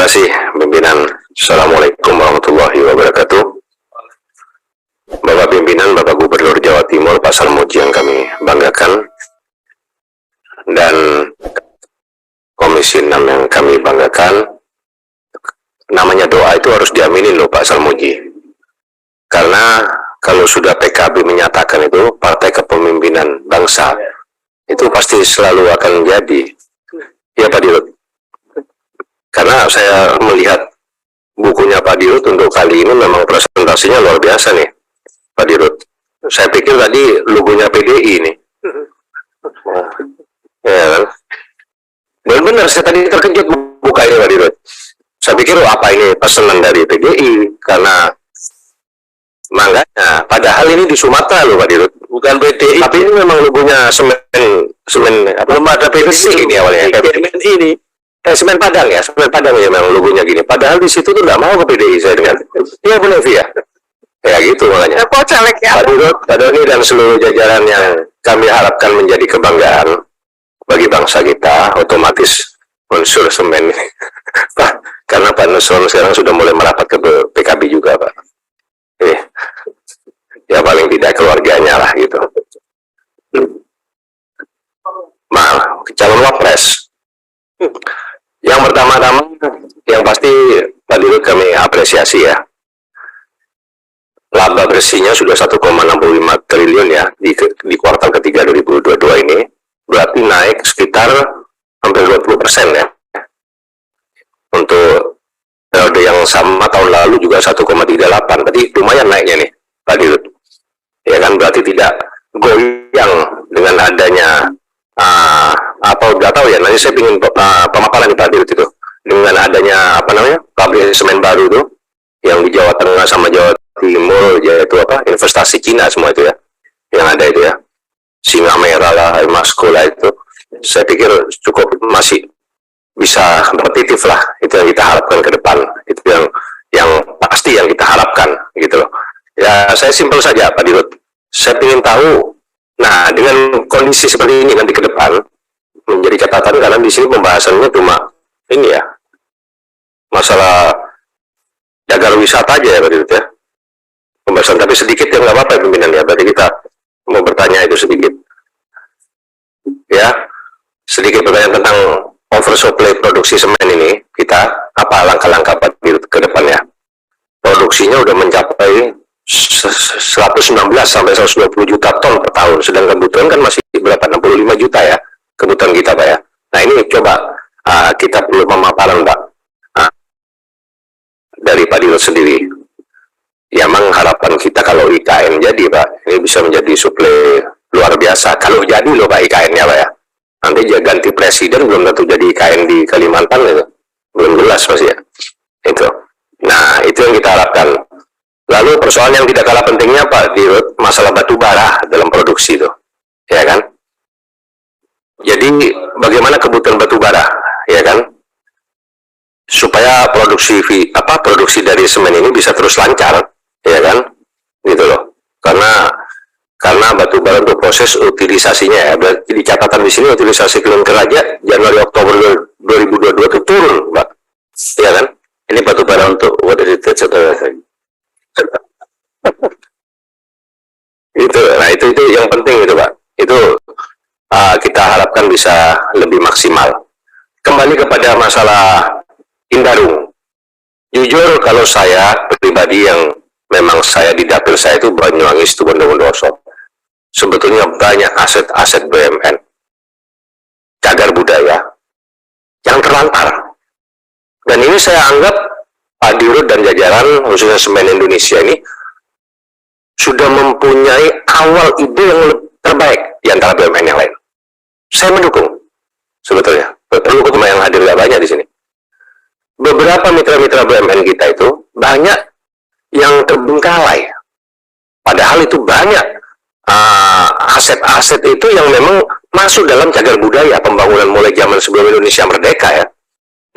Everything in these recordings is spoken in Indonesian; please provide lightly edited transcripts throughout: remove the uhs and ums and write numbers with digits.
kasih pimpinan. Assalamualaikum warahmatullahi wabarakatuh. Bapak Pimpinan, Bapak Gubernur Jawa Timur, Pak Salmuji yang kami banggakan, dan Komisi 6 yang kami banggakan. Namanya doa itu harus diaminin loh Pak Salmuji. Karena kalau sudah PKB menyatakan itu partai kepemimpinan bangsa, itu pasti selalu akan jadi. Ya Pak Dirut. Karena saya melihat bukunya Pak Dirut untuk kali ini memang presentasinya luar biasa nih, Pak Dirut. Saya pikir tadi logonya PDI nih. Ya kan? Benar-benar saya tadi terkejut buka ini Pak Dirut. Saya pikir apa ini pesanan dari PDI, karena makanya padahal ini di Sumatera loh Pak Dirut, bukan PDI, tapi ini memang logonya semen belum ada PVC ini awalnya. Ini semen Padang ya, semen Padang ya memang logonya gini. Padahal di situ tuh nggak mau ke PDI saya dengar. Iya benar Via. Ya gitu makanya. Pak Dirut, Pak Doni dan seluruh jajaran yang kami harapkan menjadi kebanggaan bagi bangsa kita, otomatis unsur semen ini. Pak, karena Pak Nusron sekarang sudah mulai merapat ke PKB juga Pak. Ya paling tidak keluarganya lah gitu. Calon wapres. Yang pertama-tama, yang pasti Pak Dirut kami apresiasi ya. Laba bersihnya sudah 1,65 triliun ya di kuartal ketiga 2022 ini. Berarti naik sekitar hampir 20% ya. Untuk periode yang sama tahun lalu juga 1,38. Berarti lumayan naiknya nih Pak Dirut. Ya kan, berarti tidak goyang dengan adanya atau nggak tahu ya, nanti saya ingin pemaparan di Pak Dirut itu dengan adanya pabrik semen baru itu yang di Jawa Tengah sama Jawa Timur, yaitu investasi Cina semua itu ya yang ada itu ya, Singa Merah lah, Emasco lah, itu saya pikir cukup masih bisa kompetitif lah. Itu yang kita harapkan ke depan, itu yang pasti yang kita harapkan gitu loh ya. Saya simpel saja Pak Dirut, saya ingin tahu, nah dengan kondisi seperti ini nanti ke depan menjadi catatan, karena di sini pembahasannya cuma ini ya, masalah jagar wisata aja ya Pak Dirut ya, pembahasan tapi sedikit ya, nggak apa-apa ya pimpinan ya. Berarti kita mau bertanya itu sedikit ya, sedikit bertanya tentang oversupply produksi semen ini. Kita apa langkah-langkah Pak Dirut ke depannya? Produksinya udah mencapai 119 sampai 120 juta ton per tahun, sedang kebutuhan kan masih berapa, 65 juta ya kebutuhan kita Pak ya. Nah ini coba kita perlu pemaparan Pak dari Pak Dirut sendiri. Ya memang harapan kita kalau IKN jadi Pak, ini bisa menjadi suplai luar biasa. Kalau jadi loh Pak IKN-nya Pak ya. Nanti ganti presiden belum tentu jadi IKN di Kalimantan itu. Belum jelas pasti ya. Itu. Nah itu yang kita harapkan. Lalu persoalan yang tidak kalah pentingnya Pak Dirut, masalah batu bara dalam produksi itu, ya kan? Jadi bagaimana kebutuhan batu bara, ya kan? Supaya produksi dari semen ini bisa terus lancar, ya kan? Gitu loh. Karena batu bara untuk proses utilisasinya ya, berarti di catatan di sini utilisasi klinker aja Januari Oktober 2022 itu turun, Pak, ya kan? Ini batu bara untuk what is it? itu yang penting itu Pak. Itu kita harapkan bisa lebih maksimal. Kembali kepada masalah Indarung. Jujur kalau saya pribadi yang memang saya di dapil saya itu Banyuwangi itu Bondowoso, sebetulnya banyak aset-aset BUMN cagar budaya yang terlantar. Dan ini saya anggap Pak Dirut dan jajaran khususnya Semen Indonesia ini sudah mempunyai awal ide yang terbaik di antara BUMN yang lain. Saya mendukung sebetulnya. Perlu ketemu yang hadir gak banyak di sini. Beberapa mitra-mitra BUMN kita itu banyak yang terbengkalai. Padahal itu banyak aset-aset itu yang memang masuk dalam cagar budaya pembangunan mulai zaman sebelum Indonesia merdeka ya.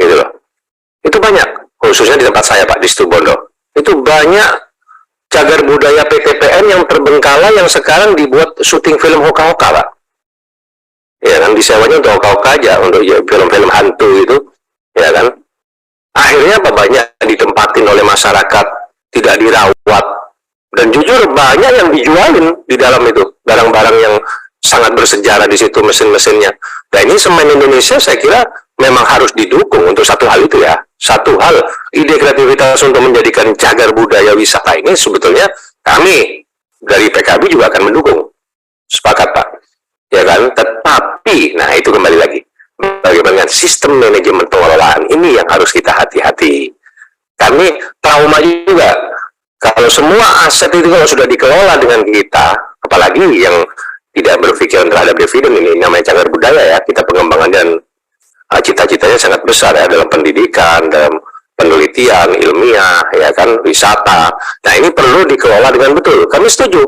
Gitu loh. Itu banyak, khususnya di tempat saya Pak, di Situbondo. Itu banyak cagar budaya PTPN yang terbengkalai yang sekarang dibuat syuting film hoka-hoka Pak. Ya kan, disewanya untuk hoka-hoka aja, untuk film-film hantu itu, ya kan. Akhirnya akhirnya apa, banyak ditempatin oleh masyarakat, tidak dirawat, dan jujur banyak yang dijualin di dalam itu, barang-barang yang sangat bersejarah di situ, mesin-mesinnya. Dan ini semen Indonesia saya kira memang harus didukung untuk satu hal itu ya. Satu hal, ide kreativitas untuk menjadikan cagar budaya wisata ini sebetulnya kami dari PKB juga akan mendukung. Sepakat Pak? Ya kan? Tetapi, nah itu kembali lagi, bagaimana sistem manajemen pengelolaan ini yang harus kita hati-hati. Kami trauma juga kalau semua aset itu kalau sudah dikelola dengan kita, apalagi yang tidak berpikiran terhadap dividen, ini namanya cagar budaya ya, kita pengembangan dan cita-citanya sangat besar ya, dalam pendidikan, dalam penelitian ilmiah, ya kan, wisata. Nah ini perlu dikelola dengan betul. Kami setuju,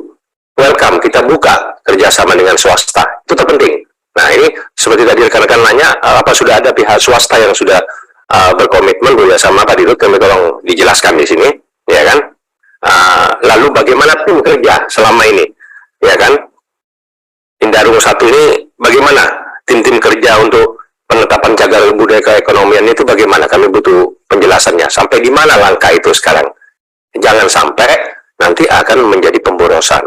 welcome, kita buka kerjasama dengan swasta, itu terpenting. Nah ini seperti tadi rekan-rekan nanya, apa sudah ada pihak swasta yang sudah berkomitmen bekerjasama? Pak Dirut, kami tolong dijelaskan di sini, ya kan? Lalu bagaimana tim kerja selama ini, ya kan? Indarung 1 ini bagaimana tim-tim kerja untuk penetapan cagar budaya keekonomian itu bagaimana? Kami butuh penjelasannya. Sampai di mana langkah itu sekarang? Jangan sampai nanti akan menjadi pemborosan,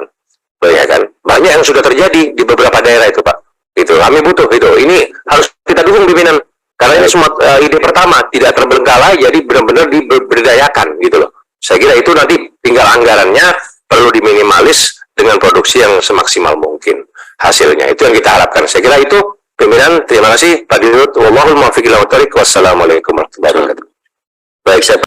ya kan? Banyak yang sudah terjadi di beberapa daerah itu Pak. Itu kami butuh itu. Ini harus kita dukung pimpinan. Karena ini semua ide pertama tidak terbengkalai, jadi benar-benar diberdayakan gitu loh. Saya kira itu nanti tinggal anggarannya perlu diminimalis dengan produksi yang semaksimal mungkin hasilnya. Itu yang kita harapkan. Saya kira itu pimpinan. Terima kasih Pak Dirut. Wallahul muwaffiq ila thoriq. Wassalamualaikum warahmatullahi wabarakatuh. Baik, saya